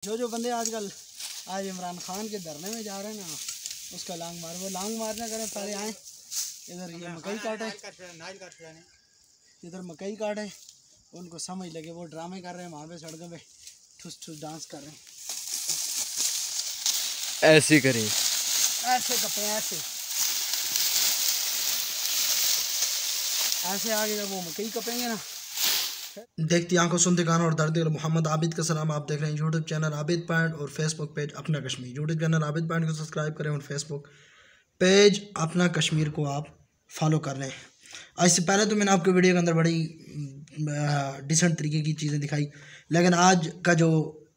जो बंदे आजकल आज इमरान खान के धरने में जा रहे हैं ना, उसका लॉन्ग मार, वो लॉन्ग मारना करें पहले आए इधर ये मकई काटे, इधर मकई काटे, उनको समझ लगे वो ड्रामे कर रहे हैं वहाँ पे सड़कों पे ठुस ठुस डांस कर रहे हैं। ऐसे करें, ऐसे कपड़े ऐसे आगे जब वो मकई कपेंगे ना। देखती आंखों सुनते कानों और दर्द मोहम्मद आबिद का सलाम। आप देख रहे हैं यूट्यूब चैनल आबिद पॉइंट और फेसबुक पेज अपना Kashmir. YouTube channel Abid point को सब्सक्राइब करें और फेसबुक पेज अपना कश्मीर को आप फॉलो कर लें। आज से पहले तो मैंने आपको वीडियो के अंदर बड़ी डिसेंट तरीके की चीज़ें दिखाई, लेकिन आज का जो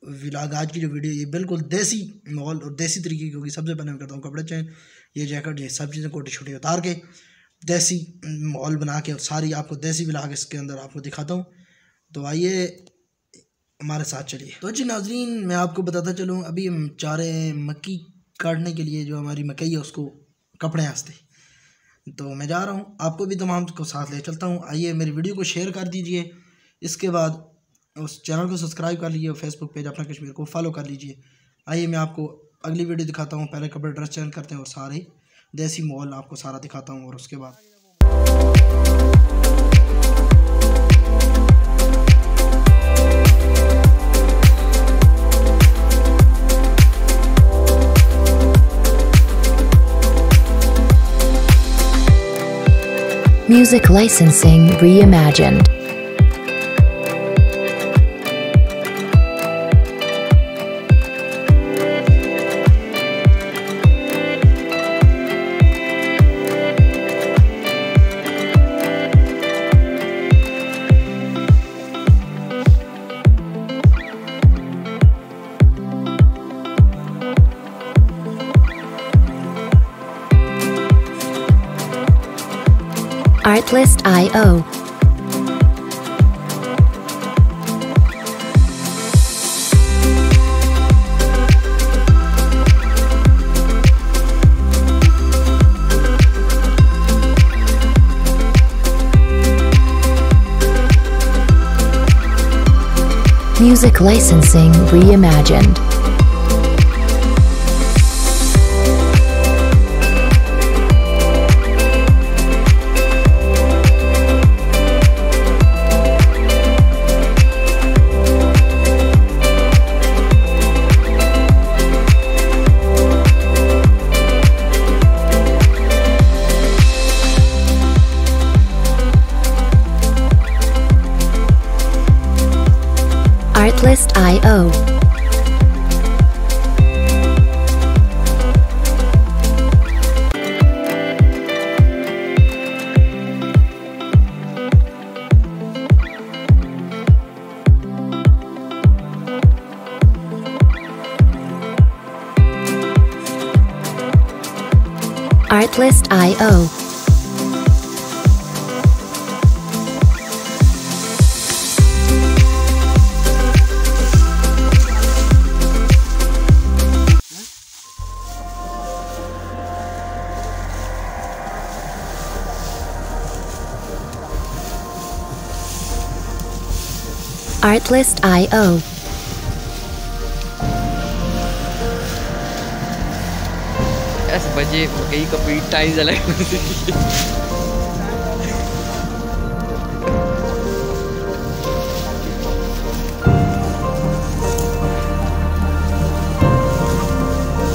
व्लॉग, आज की जो वीडियो, ये बिल्कुल देसी माहौल और देसी तरीके की होगी। सबसे पहले मैं करता हूँ कपड़े चेंज, ये जैकेट, ये सब चीज़ें कोटी छोटी उतार के देसी माहौल बना के और सारी आपको देसी व्लॉग इसके अंदर आपको दिखाता हूँ। तो आइए हमारे साथ चलिए। तो जी नाजरीन, मैं आपको बताता चलूँ, अभी हम चाह रहे हैं मक्की काटने के लिए, जो हमारी मकई है उसको कपड़े हंसते। तो मैं जा रहा हूँ, आपको भी तमाम को साथ ले चलता हूँ। आइए मेरी वीडियो को शेयर कर दीजिए, इसके बाद उस चैनल को सब्सक्राइब कर लीजिए और फेसबुक पेज अपना कश्मीर को फॉलो कर लीजिए। आइए मैं आपको अगली वीडियो दिखाता हूँ। पहले कपड़े ड्रेस चेंज करते हैं और सारे देसी माहौल आपको सारा दिखाता हूँ और उसके बाद Music licensing reimagined. Artlist.io. Music licensing reimagined. Artlist.io. Artlist.io. Artlist.io. ऐसे बजे मकई का पीट टाइम जला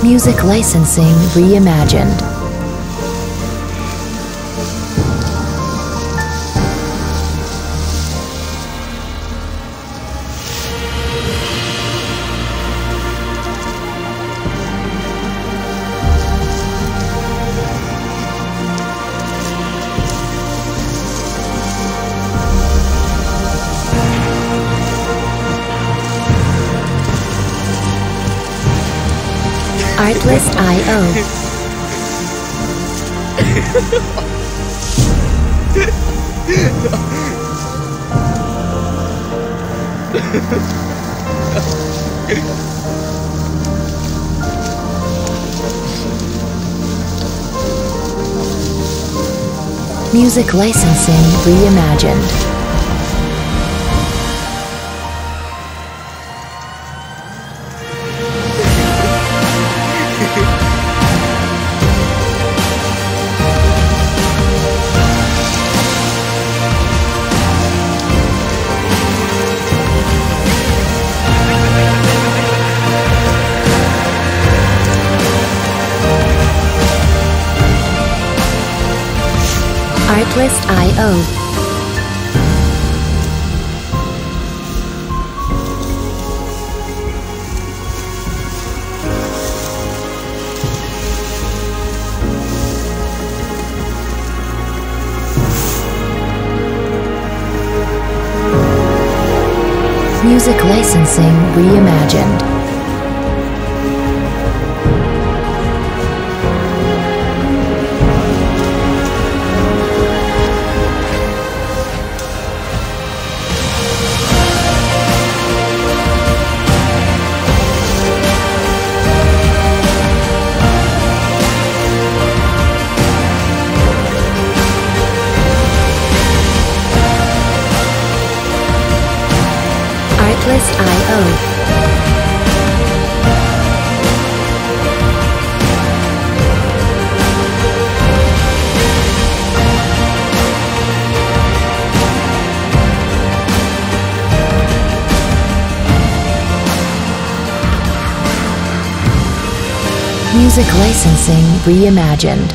Music licensing reimagined. Artlist.io. Music licensing reimagined. Artlist.io. Music licensing reimagined. Artlist.io. Music licensing reimagined.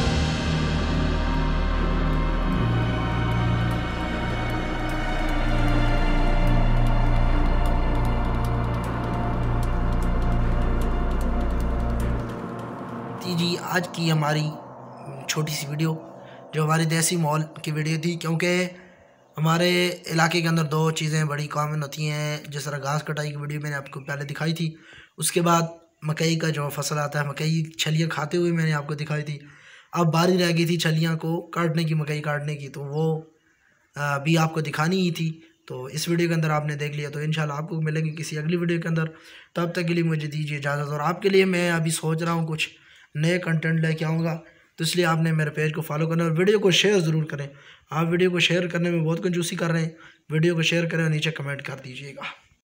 जी आज की हमारी छोटी सी वीडियो जो हमारी देसी मॉल की वीडियो थी, क्योंकि हमारे इलाके के अंदर दो चीज़ें बड़ी कॉमन होती हैं। जिस तरह घास कटाई की वीडियो मैंने आपको पहले दिखाई थी, उसके बाद मकई का जो फसल आता है, मकई छलियाँ खाते हुए मैंने आपको दिखाई थी। अब बारी रह गई थी छलियाँ को काटने की, मकई काटने की, तो वो भी आपको दिखानी ही थी। तो इस वीडियो के अंदर आपने देख लिया, तो इंशाल्लाह आपको मिलेंगे किसी अगली वीडियो के अंदर। तब तक के लिए मुझे दीजिए इजाज़त। और आपके लिए मैं अभी सोच रहा हूँ कुछ नए कंटेंट लेके आऊँगा, तो इसलिए आपने मेरे पेज को फॉलो करना और वीडियो को शेयर ज़रूर करें। आप वीडियो को शेयर करने में बहुत कंजूसी कर रहे हैं, वीडियो को शेयर करें और नीचे कमेंट कर दीजिएगा।